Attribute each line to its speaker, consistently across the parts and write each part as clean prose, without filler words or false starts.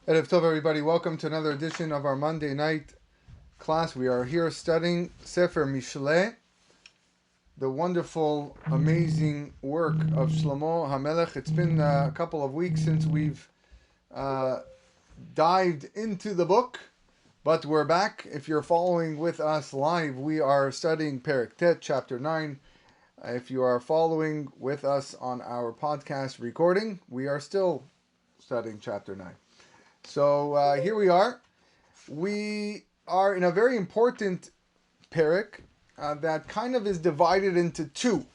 Speaker 1: Erev Tov, everybody. Welcome to another edition of our Monday night class. We are here studying Sefer Mishle, the wonderful, amazing work of Shlomo HaMelech. It's been a couple of weeks since we've dived into the book, but we're back. If you're following with us live, we are studying Perek Tet, chapter 9. If you are following with us on our podcast recording, we are still studying chapter 9. So here we are. We are in a very important perek that kind of is divided into two.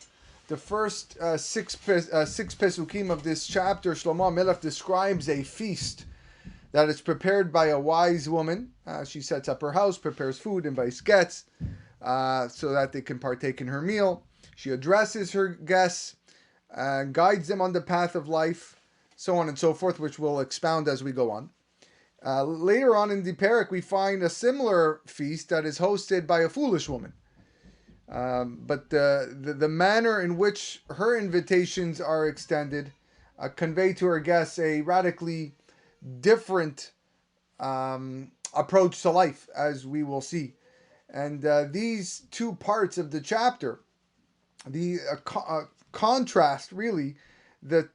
Speaker 1: The first six pesukim of this chapter, Shlomo HaMelech describes a feast that is prepared by a wise woman. She sets up her house, prepares food, invites guests so that they can partake in her meal. She addresses her guests, guides them on the path of life, so on and so forth, which we'll expound as we go on. Later on in the perek, we find a similar feast that is hosted by a foolish woman. But the manner in which her invitations are extended convey to her guests a radically different approach to life, as we will see. And these two parts of the chapter, the contrast really, bring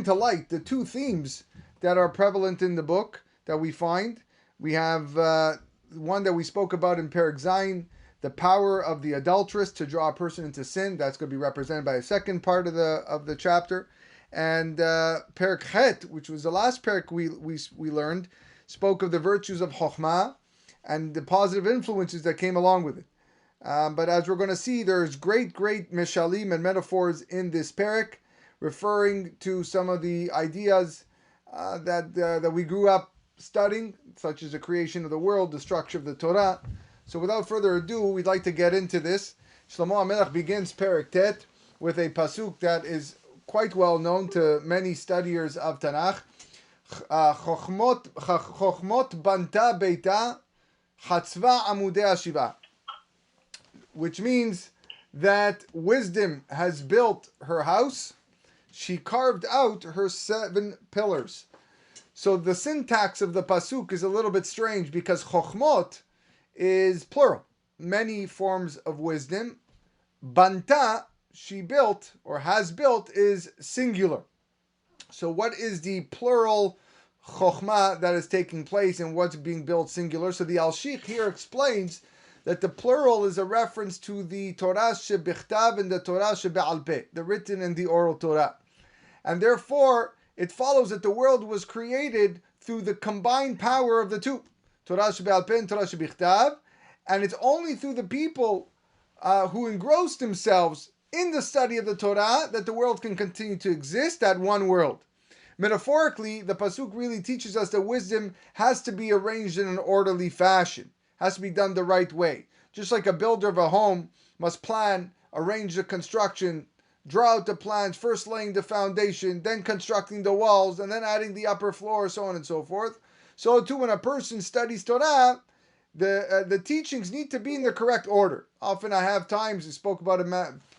Speaker 1: to light the two themes that are prevalent in the book that we find. We have one that we spoke about in Perek Zayin, the power of the adulteress to draw a person into sin. That's going to be represented by a second part of the chapter. And Perek Het, which was the last perek we learned, spoke of the virtues of Chokhmah and the positive influences that came along with it. But as we're going to see, there's great mishalim and metaphors in this perek, referring to some of the ideas that we grew up studying, such as the creation of the world, the structure of the Torah. So without further ado, we'd like to get into this. Shlomo HaMelech begins Perek Tet with a pasuk that is quite well known to many studiers of Tanakh. Chokhmot banta beita, chatzva amudei hashiva, which means that wisdom has built her house. She carved out her 7 pillars. So the syntax of the pasuk is a little bit strange because chokhmot is plural, many forms of wisdom. Banta, she built or has built, is singular. So what is the plural chokhmah that is taking place and what's being built singular? So the Al-Shich here explains that the plural is a reference to the Torah shebichtav and the Torah shebe'al peh, the written and the oral Torah. And therefore, it follows that the world was created through the combined power of the two, Torah shebe'al peh and Torah shebichtav, and it's only through the people who engross themselves in the study of the Torah that the world can continue to exist, that one world. Metaphorically, the pasuk really teaches us that wisdom has to be arranged in an orderly fashion, has to be done the right way. Just like a builder of a home must plan, arrange the construction, draw out the plans, first laying the foundation, then constructing the walls, and then adding the upper floor, so on and so forth. So too, when a person studies Torah, the teachings need to be in the correct order. Often I have times, I spoke about it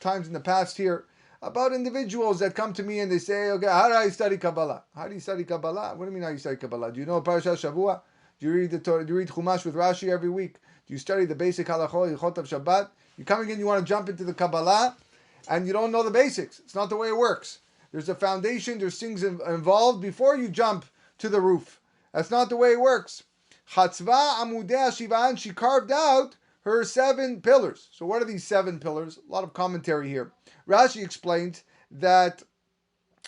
Speaker 1: times in the past here, about individuals that come to me and they say, okay, how do I study Kabbalah? How do you study Kabbalah? What do you mean how you study Kabbalah? Do you know Parashat Shavua? Do you read the Torah? Do you read Chumash with Rashi every week? Do you study the basic halachot, Yichot of Shabbat? You're coming in, you want to jump into the Kabbalah, and you don't know the basics. It's not the way it works. There's a foundation, there's things involved before you jump to the roof. That's not the way it works. Chatzva amudei hashiva, and she carved out her 7 pillars. So what are these 7 pillars? A lot of commentary here. Rashi explains that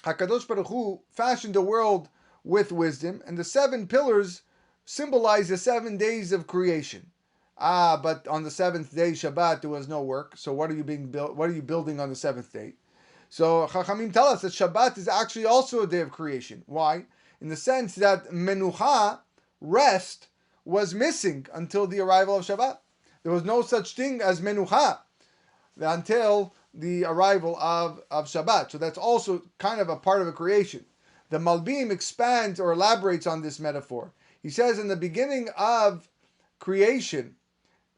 Speaker 1: HaKadosh Baruch Hu fashioned the world with wisdom, and the 7 pillars symbolize the 7 days of creation. But on the 7th day, Shabbat, there was no work. So what are you building on the 7th day? So Chachamim tell us that Shabbat is actually also a day of creation. Why? In the sense that menucha, rest, was missing until the arrival of Shabbat. There was no such thing as menucha until the arrival of Shabbat. So that's also kind of a part of a creation. The Malbim expands or elaborates on this metaphor. He says in the beginning of creation,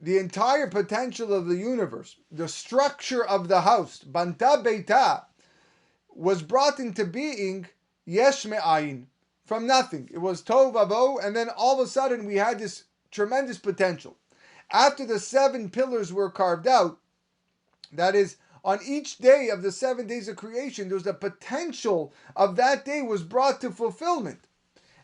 Speaker 1: the entire potential of the universe, the structure of the house, Banta Beita, was brought into being yesh me'ayin, from nothing. It was tov avo, and then all of a sudden we had this tremendous potential. After the 7 pillars were carved out, that is, on each day of the 7 days of creation, there was the potential of that day was brought to fulfillment.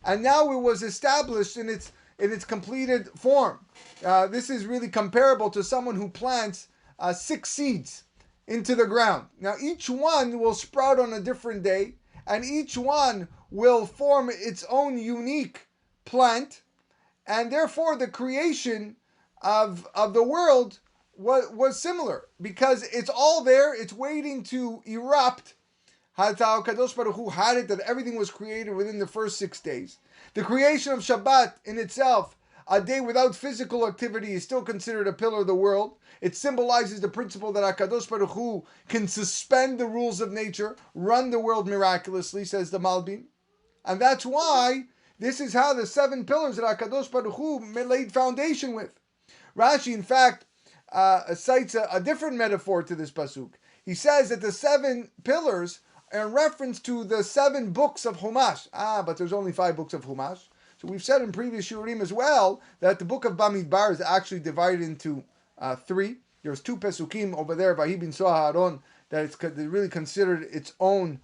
Speaker 1: And now it was established in its completed form. This is really comparable to someone who plants 6 seeds into the ground. Now each one will sprout on a different day, and each one will form its own unique plant, and therefore the creation of the world was similar, because it's all there, it's waiting to erupt. Kadosh Baruch Hu had it that everything was created within the first 6 days. The creation of Shabbat in itself, a day without physical activity, is still considered a pillar of the world. It symbolizes the principle that HaKadosh Baruch Hu can suspend the rules of nature, run the world miraculously, says the Malbim. And that's why this is how the 7 pillars that HaKadosh Baruch Hu laid foundation with. Rashi, in fact, cites a different metaphor to this pasuk. He says that the 7 pillars are in reference to the 7 books of Chumash. But there's only 5 books of Chumash. So we've said in previous Shurim as well that the book of Bamidbar is actually divided into 3. There's 2 pesukim over there by Ibn Soharon that it's really considered its own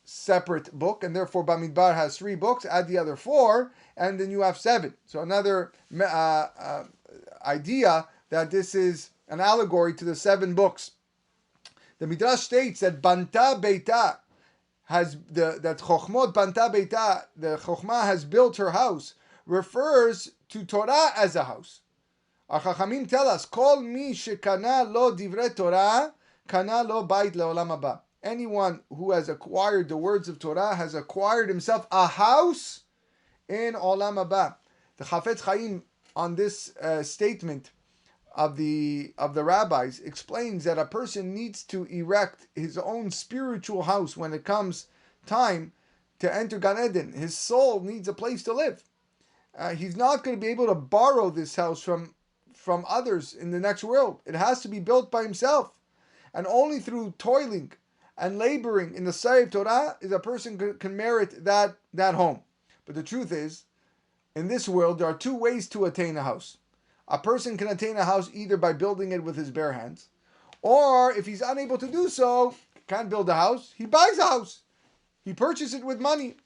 Speaker 1: separate book, and therefore Bamidbar has 3 books. Add the other 4, and then you have 7. So another idea that this is an allegory to the 7 books. The Midrash states that Banta Beita that Chochmot Banta Beita, the Chochmah has built her house, refers to Torah as a house. Our Chachamim tell us, Kol mi shekana lo divrei Torah, kana lo bait leolam haba. Anyone who has acquired the words of Torah has acquired himself a house in olam haba. The Chafetz Chaim on this statement of the rabbis explains that a person needs to erect his own spiritual house when it comes time to enter Gan Eden. His soul needs a place to live. He's not going to be able to borrow this house from others in the next world. It has to be built by himself. And only through toiling and laboring in the Sari of Torah is a person can merit that home. But the truth is, in this world, there are 2 ways to attain a house. A person can attain a house either by building it with his bare hands, or if he's unable to do so, can't build a house, he buys a house. He purchases it with money.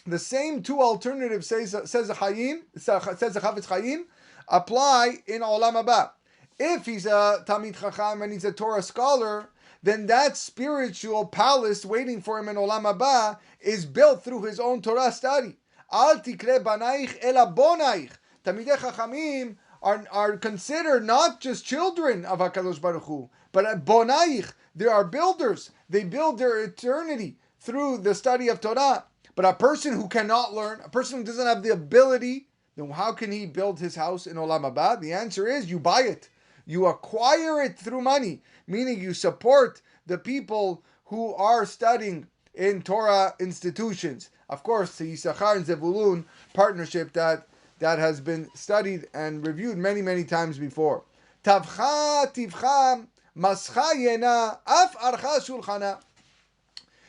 Speaker 1: The same 2 alternatives, says the Chavetz Chaim, apply in Olam Haba. If he's a Talmid Chacham and he's a Torah scholar, then that spiritual palace waiting for him in Olam Haba is built through his own Torah study. Al tikre banaich ela bonaich. Talmidei Chachamim are considered not just children of HaKadosh Baruch Hu, but bonaich. They are builders. They build their eternity through the study of Torah. But a person who cannot learn, a person who doesn't have the ability, then how can he build his house in Olam Haba? The answer is you buy it. You acquire it through money, meaning you support the people who are studying in Torah institutions. Of course, the Yisachar and Zevulun partnership that has been studied and reviewed many, many times before. Tavcha tivcha mascha yena af archa shulchana.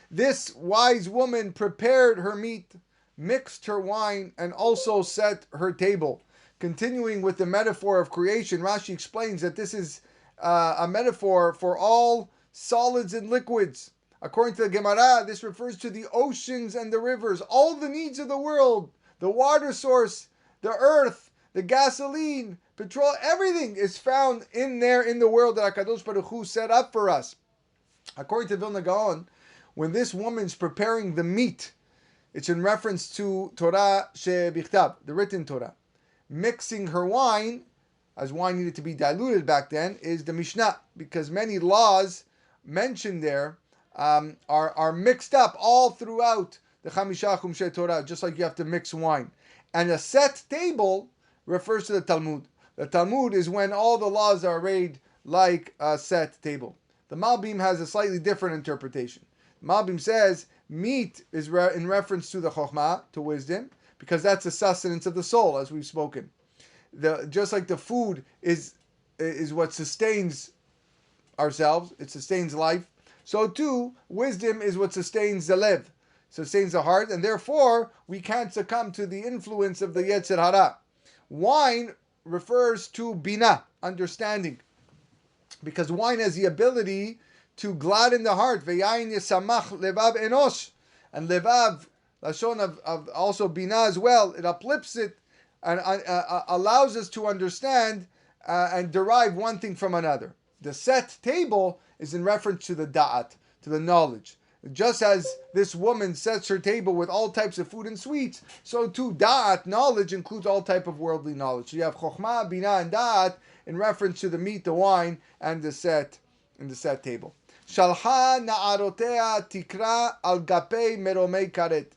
Speaker 1: This wise woman prepared her meat, mixed her wine, and also set her table. Continuing with the metaphor of creation, Rashi explains that this is a metaphor for all solids and liquids. According to the Gemara, this refers to the oceans and the rivers, all the needs of the world, the water source, the earth, the gasoline, petrol, everything is found in there in the world that HaKadosh Baruch Hu set up for us. According to Vilna Gaon, when this woman's preparing the meat, it's in reference to Torah shebichtav, the written Torah. Mixing her wine, as wine needed to be diluted back then, is the Mishnah, because many laws mentioned there are mixed up all throughout the Chamisha Chumshei Torah, just like you have to mix wine. And a set table refers to the Talmud. The Talmud is when all the laws are arrayed like a set table. The Malbim has a slightly different interpretation. Malbim says meat is in reference to the Chokhmah, to wisdom, because that's the sustenance of the soul, as we've spoken. Just like the food is what sustains ourselves, it sustains life, so too, wisdom is what sustains the lev. sustains the heart, and therefore we can't succumb to the influence of the Yetzer Hara. Wine refers to bina, understanding, because wine has the ability to gladden the heart. Ve'yayin yisamach levav enosh, and levav, lashon of also bina as well. It uplifts it and allows us to understand and derive one thing from another. The set table is in reference to the da'at, to the knowledge. Just as this woman sets her table with all types of food and sweets, so too da'at, knowledge, includes all type of worldly knowledge. So you have chokhmah, bina, and da'at in reference to the meat, the wine, and the set in the set table. Shalha na'arotea tikra al gapei meromei karet.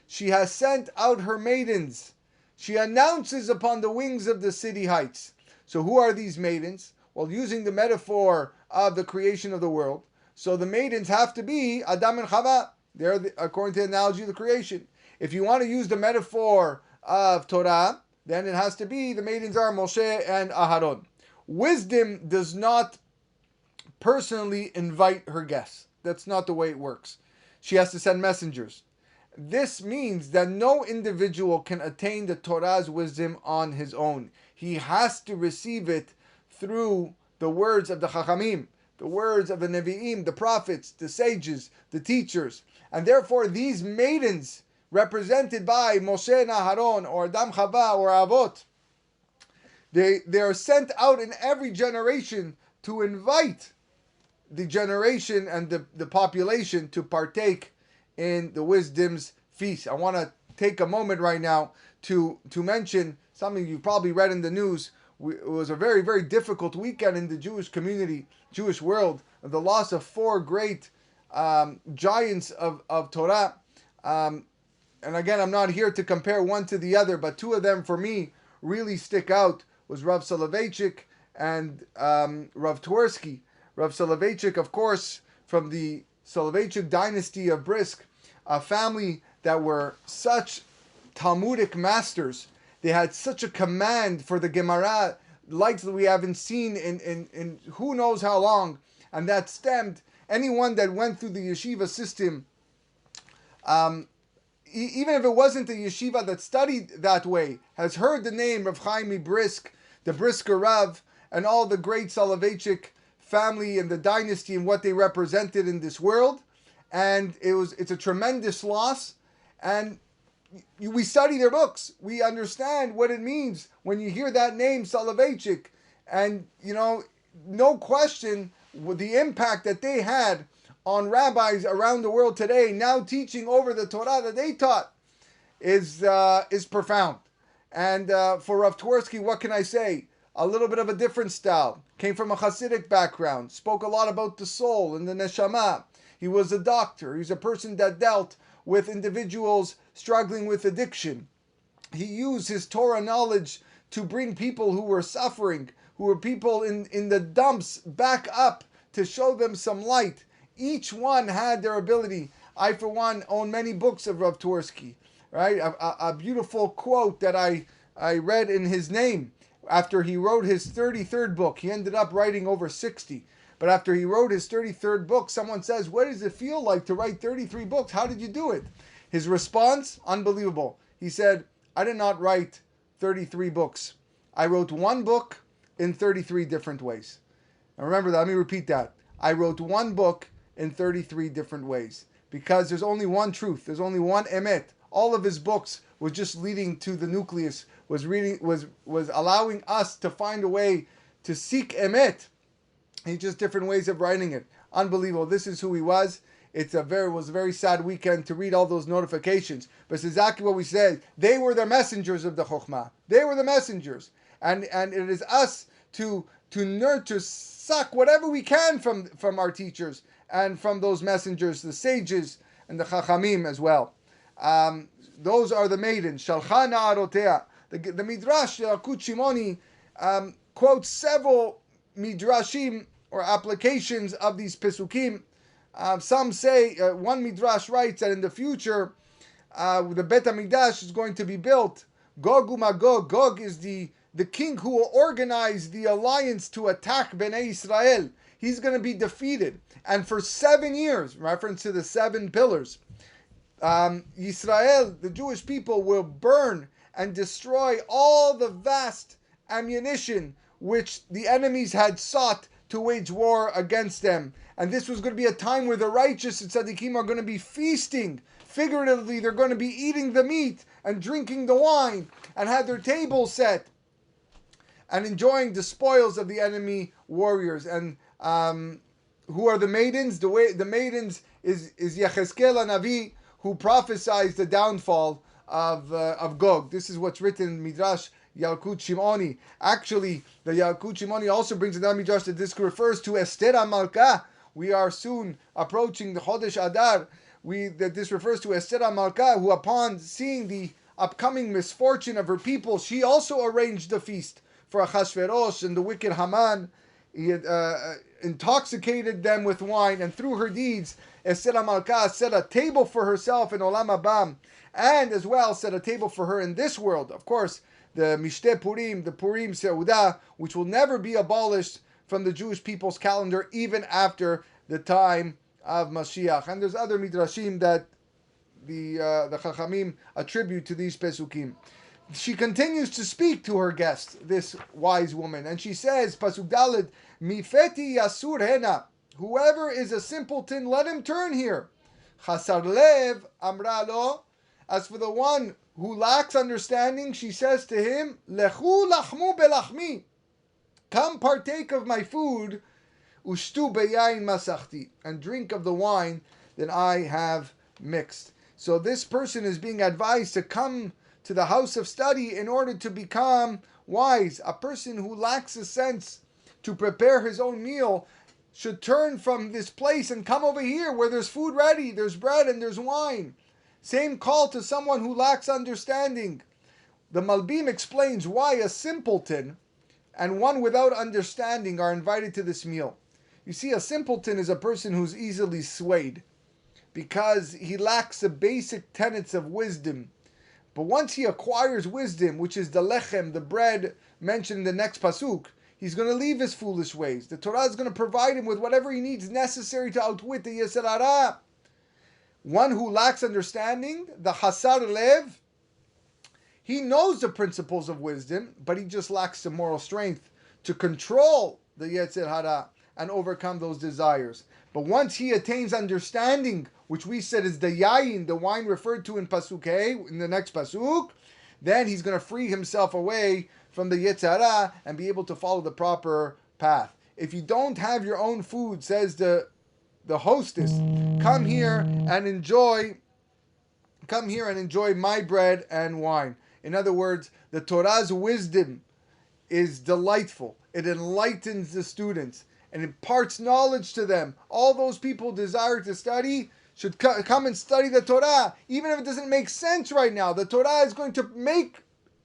Speaker 1: She has sent out her maidens. She announces upon the wings of the city heights. So who are these maidens? Well, using the metaphor of the creation of the world, so the maidens have to be Adam and Chava. They're according to the analogy of the creation. If you want to use the metaphor of Torah, then it has to be the maidens are Moshe and Aharon. Wisdom does not personally invite her guests. That's not the way it works. She has to send messengers. This means that no individual can attain the Torah's wisdom on his own. He has to receive it through the words of the Chachamim, the words of the Nevi'im, the prophets, the sages, the teachers. And therefore these maidens, represented by Moshe and Aharon, or Adam Chava, or Avot, they are sent out in every generation to invite the generation and the population to partake in the wisdom's feast. I want to take a moment right now to mention something you probably read in the news. It was a very, very difficult weekend in the Jewish community, Jewish world, the loss of four great giants of Torah. And again, I'm not here to compare one to the other, but two of them for me really stick out was Rav Soloveitchik and Rav Twersky. Rav Soloveitchik, of course, from the Soloveitchik dynasty of Brisk, a family that were such Talmudic masters. They had such a command for the Gemara, like we haven't seen in who knows how long, and that stemmed anyone that went through the yeshiva system, even if it wasn't the yeshiva that studied that way, has heard the name of Chaim Brisk, the Brisker Rav, and all the great Soloveitchik family and the dynasty and what they represented in this world. And it's a tremendous loss. And we study their books. We understand what it means when you hear that name, Soloveitchik. And, no question, the impact that they had on rabbis around the world today, now teaching over the Torah that they taught, is profound. And for Rav Twersky, what can I say? A little bit of a different style. Came from a Hasidic background. Spoke a lot about the soul and the neshama. He was a doctor. He's a person that dealt with individuals struggling with addiction. He used his Torah knowledge to bring people who were suffering, who were people in the dumps, back up to show them some light. Each one had their ability. I, for one, own many books of Rav Twersky. Right? A beautiful quote that I read in his name. After he wrote his 33rd book, he ended up writing over 60. But after he wrote his 33rd book, someone says, what does it feel like to write 33 books? How did you do it? His response, unbelievable. He said, I did not write 33 books. I wrote one book in 33 different ways. Now remember that, let me repeat that. I wrote one book in 33 different ways. Because there's only one truth. There's only one emet. All of his books was just leading to the nucleus, was allowing us to find a way to seek emet. It's just different ways of writing it. Unbelievable. This is who he was. It was a very sad weekend to read all those notifications. But it's exactly what we said. They were the messengers of the Chokhmah. They were the messengers. And it is us to nurture, suck whatever we can from our teachers and from those messengers, the sages and the Chachamim as well. Those are the maidens. Shalcha na'arotea. The Midrash, Kut Shimoni, quotes several midrashim or applications of these pesukim. Some say, one midrash writes that in the future, the Bet HaMikdash is going to be built. Gog u'Magog. Gog is the king who will organize the alliance to attack Bnei Israel. He's going to be defeated. And for 7 years, reference to the 7 pillars, Yisrael, the Jewish people, will burn and destroy all the vast ammunition which the enemies had sought to wage war against them. And this was going to be a time where the righteous and tzaddikim are going to be feasting. Figuratively, they're going to be eating the meat and drinking the wine and have their tables set and enjoying the spoils of the enemy warriors. And who are the maidens? The maidens is Yechezkel Navi, who prophesies the downfall of Gog. This is what's written in Midrash Yalkut Shimoni. Actually, the Yalkut Shimoni also brings another Midrash that this refers to Esther Malka. We are soon approaching the Chodesh Adar. That this refers to Esther Malka, who upon seeing the upcoming misfortune of her people, she also arranged the feast for Achashverosh and the wicked Haman. He had intoxicated them with wine, and through her deeds, Esther Malka set a table for herself in Olam Haba, and as well set a table for her in this world. Of course, the Mishle Purim, the Purim Seudah, which will never be abolished from the Jewish people's calendar, even after the time of Mashiach. And there's other midrashim that the Chachamim attribute to these pesukim. She continues to speak to her guest, this wise woman, and she says, Pasuk Daled, Mifeti Yasur Hena, whoever is a simpleton, let him turn here. Chasar Lev Amra Lo, as for the one who lacks understanding, she says to him, Lechu lachmu belachmi, come partake of my food, ushtu beyain masachti, and drink of the wine that I have mixed. So this person is being advised to come to the house of study in order to become wise. A person who lacks a sense to prepare his own meal should turn from this place and come over here where there's food ready, there's bread and there's wine. Same call to someone who lacks understanding. The Malbim explains why a simpleton and one without understanding are invited to this meal. You see, a simpleton is a person who's easily swayed because he lacks the basic tenets of wisdom. But once he acquires wisdom, which is the lechem, the bread mentioned in the next pasuk, he's going to leave his foolish ways. The Torah is going to provide him with whatever he needs necessary to outwit the Yetzer Hara. One who lacks understanding, the Hasar Lev, he knows the principles of wisdom, but he just lacks the moral strength to control the Yetzer Hara and overcome those desires. But once he attains understanding, which we said is the yayin, the wine referred to in Pasuk Hey, in the next Pasuk, then he's going to free himself away from the Yetzer Hara and be able to follow the proper path. If you don't have your own food, says the hostess, come here and enjoy my bread and wine. In other words, the Torah's wisdom is delightful. It enlightens the students and imparts knowledge to them. All those people desire to study should come and study the Torah, even if it doesn't make sense right now. The Torah is going to make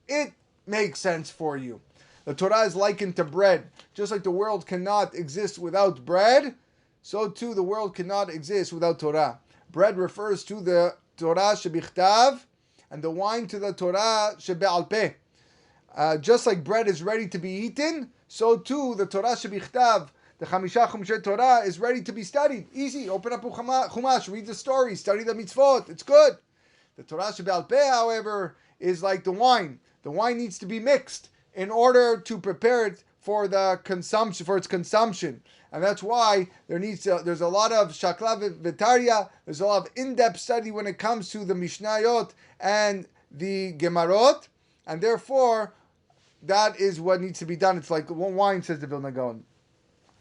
Speaker 1: it make sense for you. The Torah is likened to bread. Just like the world cannot exist without bread, so too the world cannot exist without Torah. Bread refers to the Torah shebichtav, and the wine to the Torah shebe'al peh. Just like bread is ready to be eaten, so too the Torah shebichtav, the Chamisha Chumshei Torah, is ready to be studied. Easy. Open up Chumash, read the story, study the mitzvot. It's good. The Torah shebe'al peh, however, is like the wine. The wine needs to be mixed in order to prepare it for its consumption. And that's why there's a lot of shakla v'tarya, there's a lot of in-depth study when it comes to the Mishnayot and the Gemarot, and therefore that is what needs to be done. It's like wine, says the Vilna Gaon.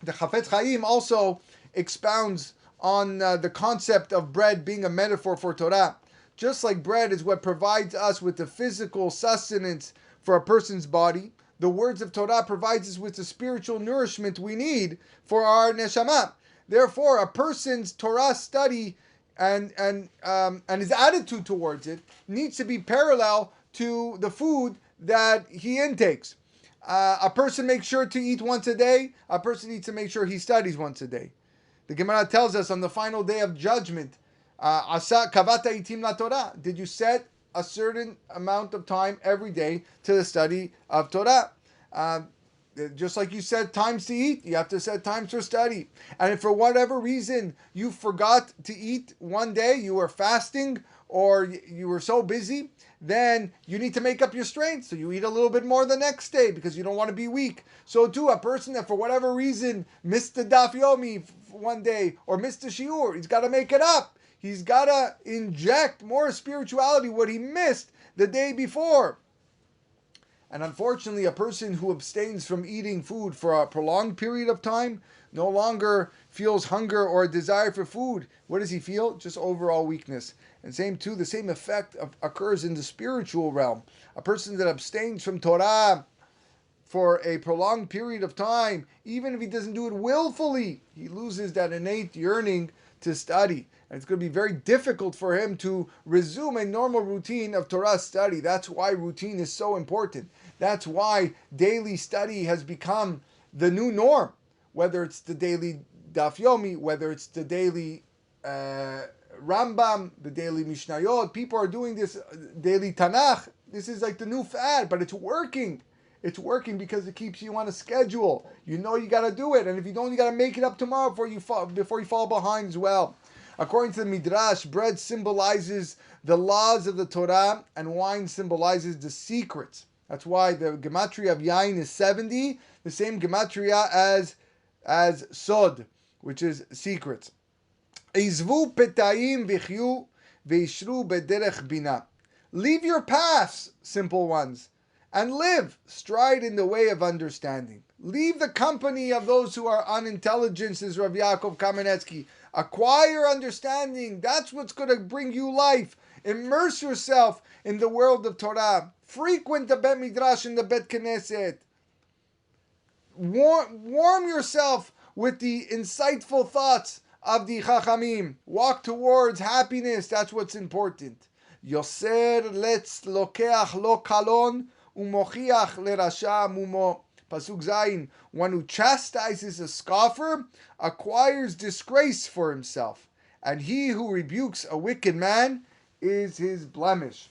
Speaker 1: The Chafetz Chaim also expounds on the concept of bread being a metaphor for Torah. Just like bread is what provides us with the physical sustenance for a person's body, the words of Torah provides us with the spiritual nourishment we need for our neshama. Therefore, a person's Torah study and his attitude towards it needs to be parallel to the food that he intakes. A person makes sure to eat once a day. A person needs to make sure he studies once a day. The Gemara tells us on the final day of judgment, Asa kavata itim la Torah. Did you set a certain amount of time every day to the study of Torah? Just like you set times to eat, you have to set times for study. And if for whatever reason you forgot to eat one day, you were fasting, or you were so busy, then you need to make up your strength. So you eat a little bit more the next day because you don't want to be weak. So too, a person that for whatever reason missed the daf yomi one day or missed the shiur, he's got to make it up. He's got to inject more spirituality what he missed the day before. And unfortunately, a person who abstains from eating food for a prolonged period of time no longer feels hunger or a desire for food. What does he feel? Just overall weakness. And the same effect occurs in the spiritual realm. A person that abstains from Torah for a prolonged period of time, even if he doesn't do it willfully, he loses that innate yearning to study. And it's going to be very difficult for him to resume a normal routine of Torah study. That's why routine is so important. That's why daily study has become the new norm. Whether it's the daily Daf Yomi, whether it's the daily Rambam, the daily Mishnayot, people are doing this daily Tanakh. This is like the new fad, but it's working. It's working because it keeps you on a schedule. You know you got to do it, and if you don't, you got to make it up tomorrow before you fall behind as well. According to the Midrash, bread symbolizes the laws of the Torah, and wine symbolizes the secrets. That's why the gematria of yain is 70, the same gematria as sod, which is secrets. Izvu petayim v'chyu v'ishru bederech bina. Leave your paths, simple ones, and live, stride in the way of understanding. Leave the company of those who are unintelligent, says Rav Yaakov Kamenetsky. Acquire understanding. That's what's going to bring you life. Immerse yourself in the world of Torah. Frequent the Bet Midrash and the Bet Knesset. Warm yourself with the insightful thoughts of the Chachamim. Walk towards happiness. That's what's important. Yoser letz lokeach lo kalon umochiach lerasha mumo. Pasuk Zayin, one who chastises a scoffer acquires disgrace for himself, and he who rebukes a wicked man is his blemish.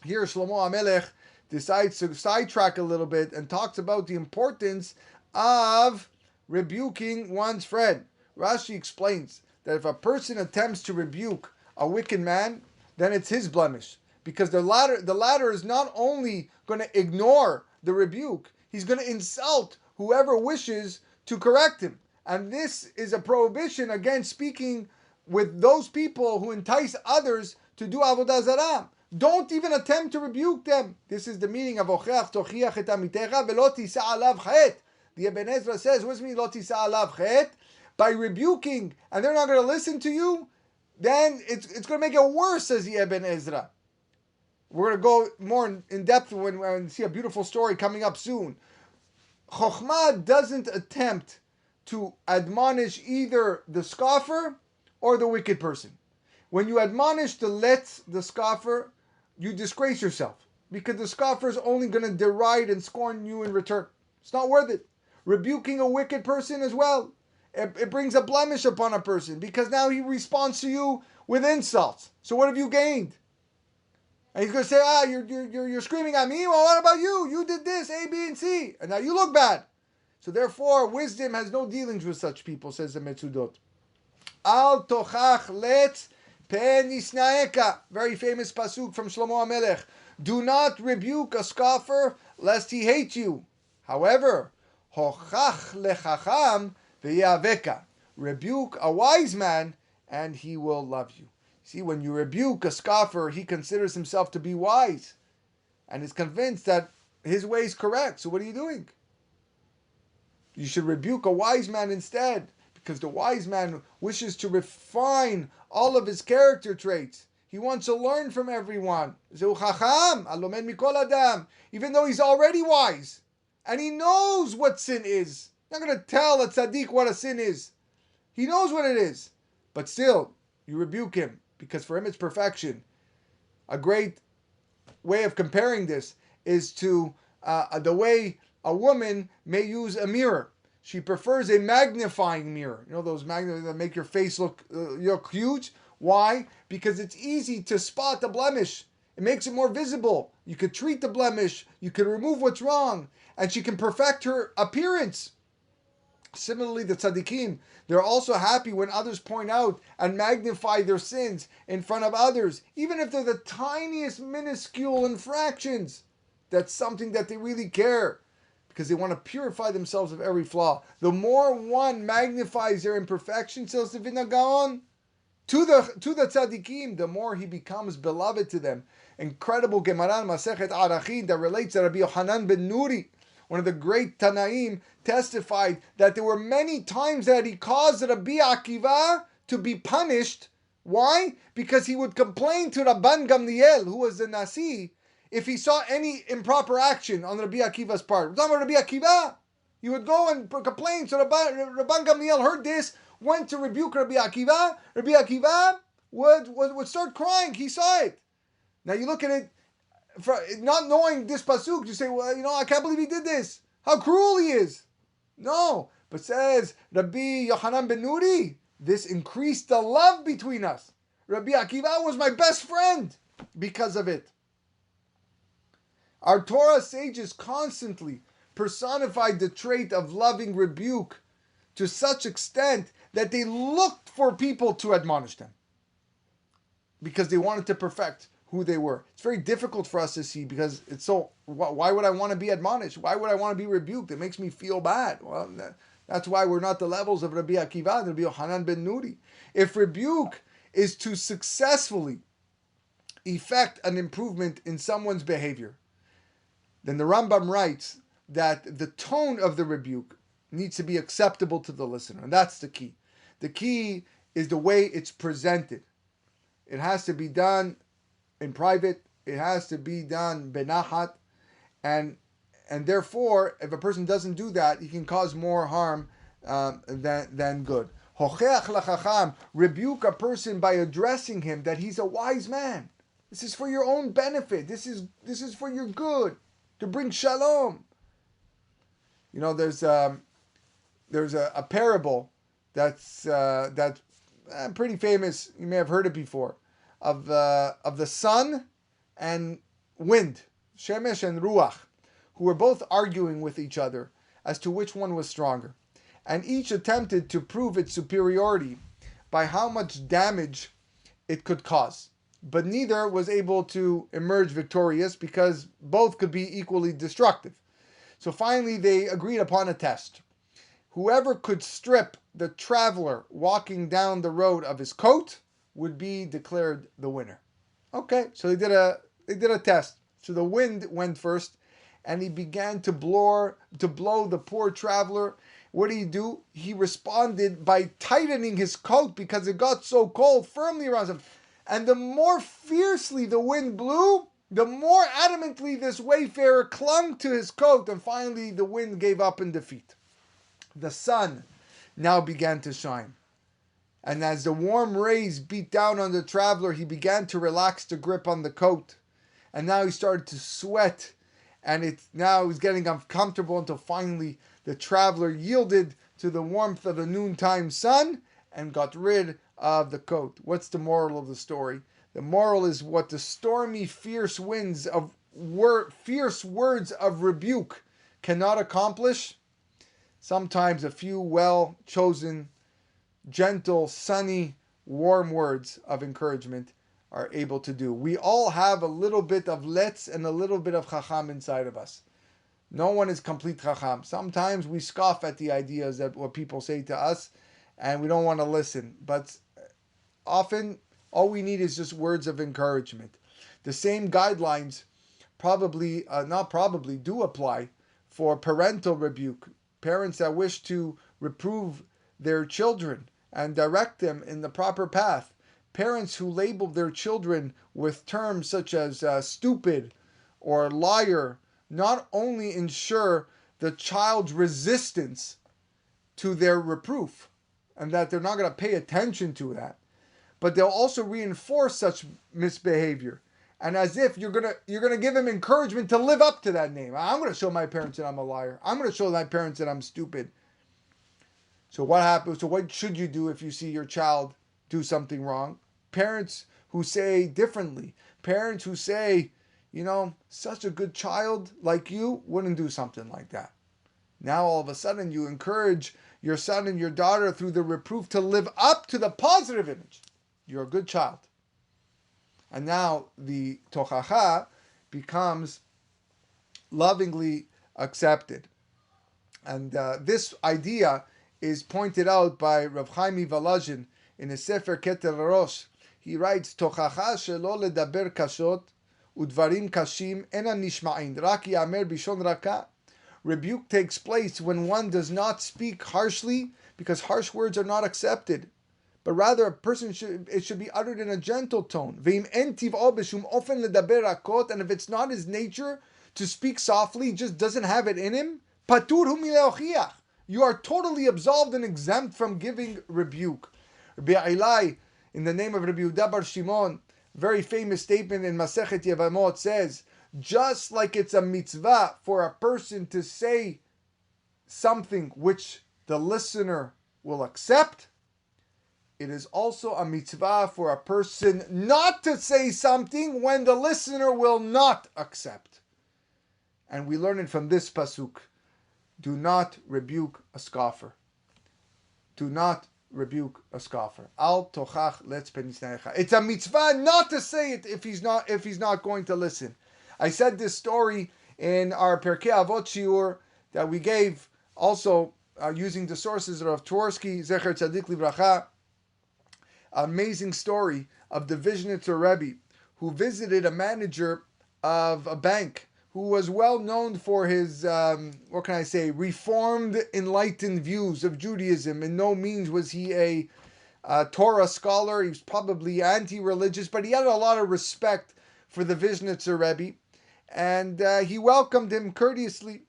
Speaker 1: Here Shlomo HaMelech decides to sidetrack a little bit and talks about the importance of rebuking one's friend. Rashi explains that if a person attempts to rebuke a wicked man, then it's his blemish, because the latter is not only going to ignore the rebuke, he's going to insult whoever wishes to correct him. And this is a prohibition against speaking with those people who entice others to do avodah zarah. Don't even attempt to rebuke them. This is the meaning of ocheach tochiach et amitecha velo tisa alav chet. The Ibn Ezra says, what does it mean, lo tisa alav chet? By rebuking, and they're not going to listen to you, then it's going to make it worse, says the Ibn Ezra. We're going to go more in depth when we see a beautiful story coming up soon. Chokhmah doesn't attempt to admonish either the scoffer or the wicked person. When you admonish the scoffer, you disgrace yourself, because the scoffer is only going to deride and scorn you in return. It's not worth it. Rebuking a wicked person as well, it brings a blemish upon a person, because now he responds to you with insults. So what have you gained? And he's going to say, you're screaming at me. Well, what about you? You did this, A, B, and C, and now you look bad. So therefore, wisdom has no dealings with such people, says the Metzudot. Al tochach letz pen isnaeka. Very famous pasuk from Shlomo HaMelech. Do not rebuke a scoffer, lest he hate you. However, hochach lechacham v'yaveka. Rebuke a wise man, and he will love you. See, when you rebuke a scoffer, he considers himself to be wise and is convinced that his way is correct. So what are you doing? You should rebuke a wise man instead, because the wise man wishes to refine all of his character traits. He wants to learn from everyone. Even though he's already wise and he knows what sin is. Not going to tell a tzaddik what a sin is. He knows what it is. But still, you rebuke him, because for him it's perfection. A great way of comparing this is to the way a woman may use a mirror. She prefers a magnifying mirror. You know those magnets that make your face look huge? Why? Because it's easy to spot the blemish. It makes it more visible. You could treat the blemish. You could remove what's wrong. And she can perfect her appearance. Similarly, the tzaddikim, they're also happy when others point out and magnify their sins in front of others, even if they're the tiniest, minuscule infractions. That's something that they really care, because they want to purify themselves of every flaw. The more one magnifies their imperfections, says the Gaon, to the tzaddikim, the more he becomes beloved to them. Incredible Gemara Masechet Arachin that relates that Rabbi Yochanan ben Nuri, one of the great Tanaim, testified that there were many times that he caused Rabbi Akiva to be punished. Why? Because he would complain to Rabban Gamliel, who was the Nasi, if he saw any improper action on Rabbi Akiva's part. We're talking about Rabbi Akiva. He would go and complain. So Rabban Gamliel heard this, went to rebuke Rabbi Akiva. Rabbi Akiva would start crying. He saw it. Now you look at it, not knowing this pasuk, you say, well, I can't believe he did this. How cruel he is. No, but says Rabbi Yochanan ben Nuri, this increased the love between us. Rabbi Akiva was my best friend because of it. Our Torah sages constantly personified the trait of loving rebuke to such extent that they looked for people to admonish them because they wanted to perfect who they were. It's very difficult for us to see because it's so, why would I want to be admonished? Why would I want to be rebuked? It makes me feel bad. Well, that's why we're not the levels of Rabbi Akiva and Rabbi Yochanan ben Nuri. If rebuke is to successfully effect an improvement in someone's behavior, then the Rambam writes that the tone of the rebuke needs to be acceptable to the listener. And that's the key. The key is the way it's presented. It has to be done in private. It has to be done benachat. And therefore, if a person doesn't do that, he can cause more harm than good. Hocheach lachacham, rebuke a person by addressing him that he's a wise man. This is for your own benefit. This is for your good, to bring shalom. There's a parable that's pretty famous. You may have heard it before, of the sun and wind, shemesh and ruach, who were both arguing with each other as to which one was stronger, and each attempted to prove its superiority by how much damage it could cause. But neither was able to emerge victorious because both could be equally destructive. So finally they agreed upon a test. Whoever could strip the traveler walking down the road of his coat would be declared the winner. Okay, so they did a test. So the wind went first, and he began to blow the poor traveler. What did he do? He responded by tightening his coat because it got so cold firmly around him. And the more fiercely the wind blew, the more adamantly this wayfarer clung to his coat, and finally the wind gave up in defeat. The sun now began to shine. And as the warm rays beat down on the traveler, he began to relax the grip on the coat. And now he started to sweat, and now he's getting uncomfortable until finally the traveler yielded to the warmth of the noontime sun and got rid of the coat. What's the moral of the story? The moral is what the stormy, fierce winds of fierce words of rebuke cannot accomplish. Sometimes a few well-chosen, gentle, sunny, warm words of encouragement are able to do. We all have a little bit of letz and a little bit of chacham inside of us. No one is complete chacham. Sometimes we scoff at the ideas that what people say to us, and we don't want to listen. But often, all we need is just words of encouragement. The same guidelines do apply for parental rebuke. Parents that wish to reprove their children and direct them in the proper path. Parents who label their children with terms such as stupid or liar not only ensure the child's resistance to their reproof and that they're not going to pay attention to that, but they'll also reinforce such misbehavior. And as if you're gonna give him encouragement to live up to that name. I'm going to show my parents that I'm a liar. I'm going to show my parents that I'm stupid. So what happens? So what should you do if you see your child do something wrong? Parents who say differently. Parents who say, such a good child like you wouldn't do something like that. Now all of a sudden you encourage your son and your daughter through the reproof to live up to the positive image. You're a good child. And now the tochacha becomes lovingly accepted. And this idea is pointed out by Rav Chaim Volozhin in his Sefer Keter Rosh. He writes, tochacha shelo ledaber kashot udvarim kashim ena nishma'in rak yamer bishon raka. Rebuke takes place when one does not speak harshly, because harsh words are not accepted, but rather it should be uttered in a gentle tone. And if it's not his nature to speak softly, he just doesn't have it in him, you are totally absolved and exempt from giving rebuke. Rabbi Ilai, in the name of Rabbi Yehuda bar Shimon, very famous statement in Masechet Yevamot, says, just like it's a mitzvah for a person to say something which the listener will accept, it is also a mitzvah for a person not to say something when the listener will not accept. And we learn it from this pasuk. Do not rebuke a scoffer. Do not rebuke a scoffer. Al tochach letz penisnecha. It's a mitzvah not to say it if he's not going to listen. I said this story in our Perkei Avot shiur that we gave, also using the sources of Rav Twersky, Zecher Tzadik Livracha. Amazing story of the Vizhnitzer Rebbe who visited a manager of a bank who was well known for his, reformed, enlightened views of Judaism. In no means was he a Torah scholar. He was probably anti-religious, but he had a lot of respect for the Vizhnitzer Rebbe. And he welcomed him courteously.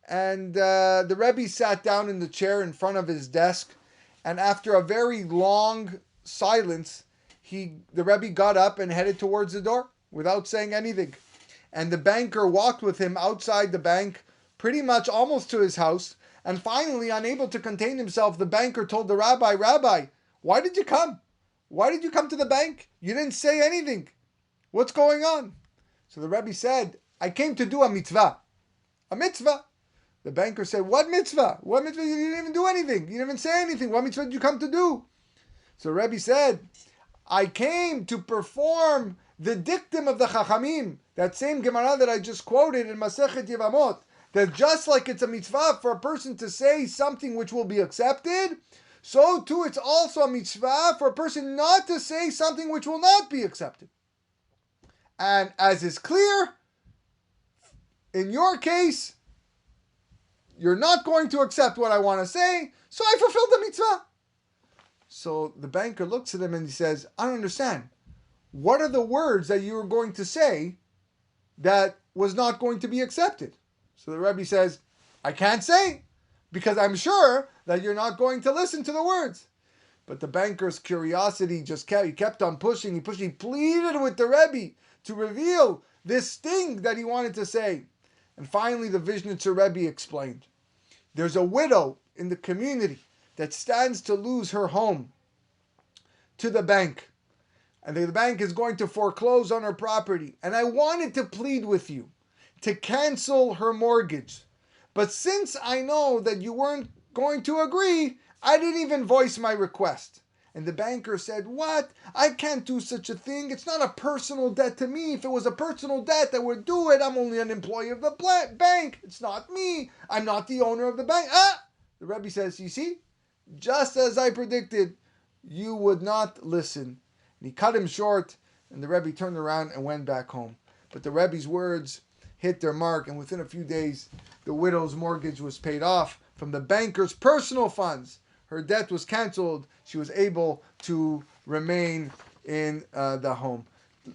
Speaker 1: And the Rebbe sat down in the chair in front of his desk. And after a very long silence, the Rebbe got up and headed towards the door without saying anything. And the banker walked with him outside the bank, pretty much almost to his house. And finally, unable to contain himself, the banker told the rabbi, Rabbi, why did you come? Why did you come to the bank? You didn't say anything. What's going on? So the Rebbe said, I came to do a mitzvah. A mitzvah. The banker said, what mitzvah? What mitzvah? You didn't even do anything. You didn't even say anything. What mitzvah did you come to do? So the Rebbe said, I came to perform the dictum of the Chachamim, that same Gemara that I just quoted in Masechet Yevamot, that just like it's a mitzvah for a person to say something which will be accepted, so too it's also a mitzvah for a person not to say something which will not be accepted. And as is clear, in your case, you're not going to accept what I want to say, so I fulfilled the mitzvah. So the banker looks at him and he says, I don't understand. What are the words that you were going to say that was not going to be accepted? So the Rebbe says, I can't say, because I'm sure that you're not going to listen to the words. But the banker's curiosity he kept on pushing. He pleaded with the Rebbe to reveal this thing that he wanted to say. And finally the Vizhnitzer Rebbe explained. There's a widow in the community that stands to lose her home to the bank. And the bank is going to foreclose on her property. And I wanted to plead with you to cancel her mortgage. But since I know that you weren't going to agree, I didn't even voice my request. And the banker said, what? I can't do such a thing. It's not a personal debt to me. If it was a personal debt, I would do it. I'm only an employee of the bank. It's not me. I'm not the owner of the bank. The Rebbe says, you see, just as I predicted, you would not listen. And he cut him short, and the Rebbe turned around and went back home. But the Rebbe's words hit their mark, and within a few days, the widow's mortgage was paid off from the banker's personal funds. Her debt was canceled. She was able to remain in the home.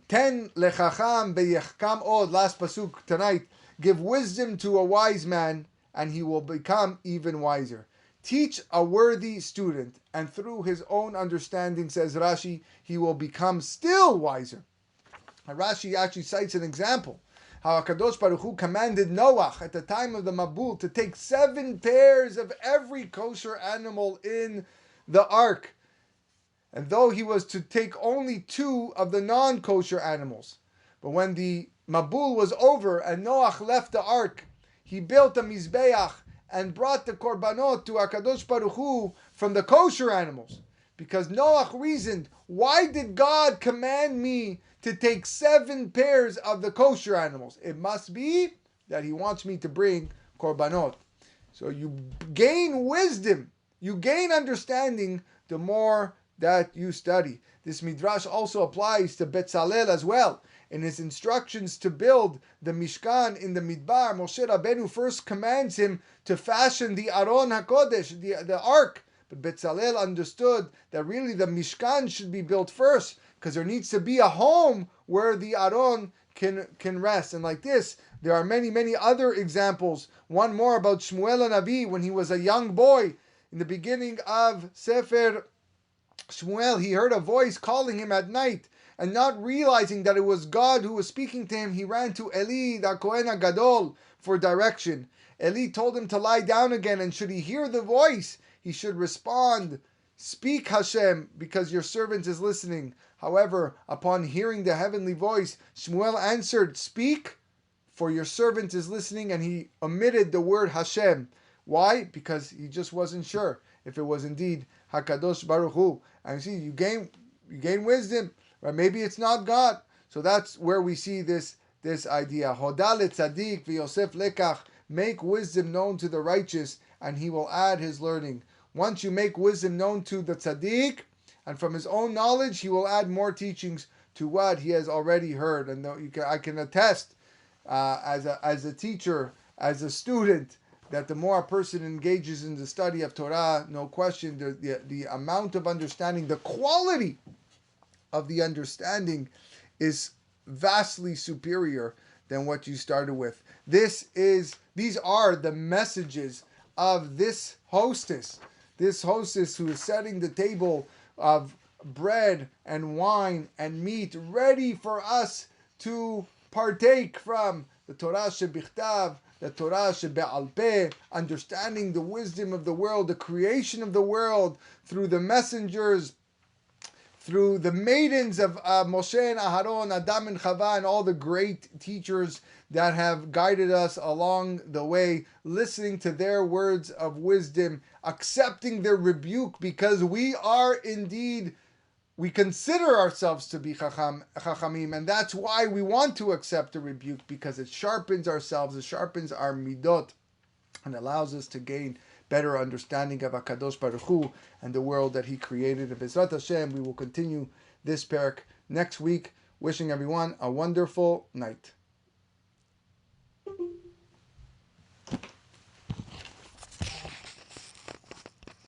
Speaker 1: 10 lechacham beyechkam od, last pasuk tonight. Give wisdom to a wise man, and he will become even wiser. Teach a worthy student, and through his own understanding, says Rashi, he will become still wiser. And Rashi actually cites an example, how HaKadosh Baruch Hu commanded Noach at the time of the Mabul to take 7 pairs of every kosher animal in the ark. And though he was to take only 2 of the non-kosher animals. But when the Mabul was over and Noach left the ark, he built a Mizbeach, and brought the korbanot to HaKadosh Baruch Hu from the kosher animals. Because Noach reasoned, why did God command me to take 7 pairs of the kosher animals? It must be that he wants me to bring korbanot. So you gain wisdom, you gain understanding the more that you study. This midrash also applies to Betzalel as well. In his instructions to build the Mishkan in the Midbar, Moshe Rabbeinu first commands him to fashion the Aron HaKodesh, the Ark. But Betzalel understood that really the Mishkan should be built first, because there needs to be a home where the Aron can rest. And like this, there are many, many other examples. One more about Shmuel HaNavi when he was a young boy. In the beginning of Sefer Shmuel, he heard a voice calling him at night, and not realizing that it was God who was speaking to him, he ran to Eli, the Kohen HaGadol, for direction. Eli told him to lie down again, and should he hear the voice, he should respond, "Speak, Hashem, because your servant is listening." However, upon hearing the heavenly voice, Shmuel answered, "Speak, for your servant is listening," and he omitted the word Hashem. Why? Because he just wasn't sure if it was indeed HaKadosh Baruch Hu. And you see, you gain wisdom. Right? Maybe it's not God. So that's where we see this idea. Hoda letzaddik v'yosef lekach. Make wisdom known to the righteous, and he will add his learning. Once you make wisdom known to the tzaddik, and from his own knowledge, he will add more teachings to what he has already heard. And I can attest, as a teacher, as a student, that the more a person engages in the study of Torah, no question, the amount of understanding, the quality of the understanding is vastly superior than what you started with. These are the messages of this hostess who is setting the table of bread and wine and meat ready for us to partake from. The Torah shebichtav, the Torah shebe'al peh, understanding the wisdom of the world, the creation of the world through the messengers, through the maidens of Moshe and Aharon, Adam and Chava, and all the great teachers that have guided us along the way, listening to their words of wisdom, accepting their rebuke, because we consider ourselves to be chachamim, and that's why we want to accept a rebuke, because it sharpens ourselves, it sharpens our midot, and allows us to gain better understanding of HaKadosh Baruch Hu and the world that He created. And B'ezrat Hashem, we will continue this parak next week. Wishing everyone a wonderful night.